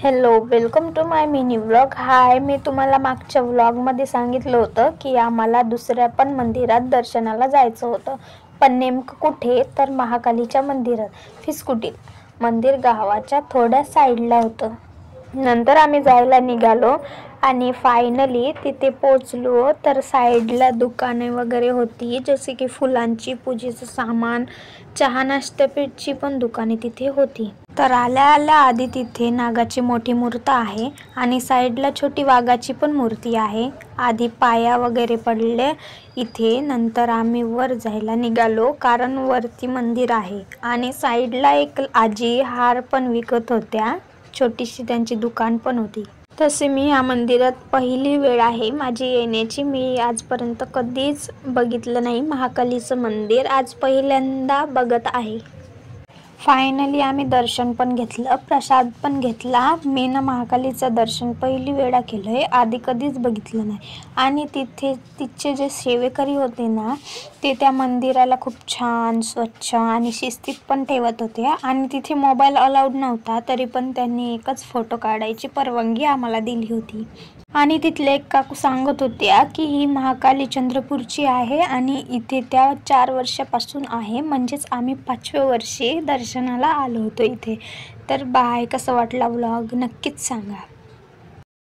Hello, welcome to my mini vlog. Hi, मी तुम्हाला मागच्या व्लॉगमध्ये सांगितलं होतं की आम्हाला दुसऱ्या पण मंदिरात दर्शनाला जायचं होतं. पण नेमकं कुठे, तर महाकालीच्या मंदिरात. फिसकुटी मंदिर गावाच्या थोड्या साईडला होतं. नंतर आम्ही जायला निघालो आणि फायनली तिथे पोचलो. तर साईडला दुकाने वगैरे होती, जसे की फुलांची, पूजेचं सामान, चहा नाश्त्याची पण दुकाने तिथे होती. तर आल्या आल्या आधी तिथे नागाची मोठी मूर्त आहे आणि साईडला छोटी वाघाची पण मूर्ती आहे. आधी पाया वगैरे पडले इथे. नंतर आम्ही वर जायला निघालो, कारण वरती मंदिर आहे. आणि साईडला एक आजी हार पण विकत होत्या, छोटीशी त्यांची दुकान पण होती. तसे मी या मंदिरात पहिली वेळ आहे माझी येण्याची. मी आजपर्यंत कधीच बघितलं नाही महाकालीचं मंदिर, आज पहिल्यांदा बघत आहे. फायनली आम्ही दर्शन पण घेतलं, प्रसाद पण घेतला. मी ना महाकालीचं दर्शन पहिली वेळा केलंय, आधी कधीच बघितलं नाही. आणि तिचे जे सेवेकरी होते ना, ते त्या मंदिराला खूप छान, स्वच्छ आणि शिस्तीत पण ठेवत होते. आणि तिथे मोबाईल अलाउड नव्हता, तरी पण त्यांनी एकच फोटो काढायची परवानगी आम्हाला दिली होती. आणि तिथले एक काकू सांगत होत्या की ही महाकाली चंद्रपूरची आहे आणि इथे त्या 4 वर्षापासून आहे, म्हणजेच आम्ही 5व्या वर्षी दर्शनाला आलो होतो इथे. तर बाय, कसा वाटला व्लॉग नक्कीच सांगा.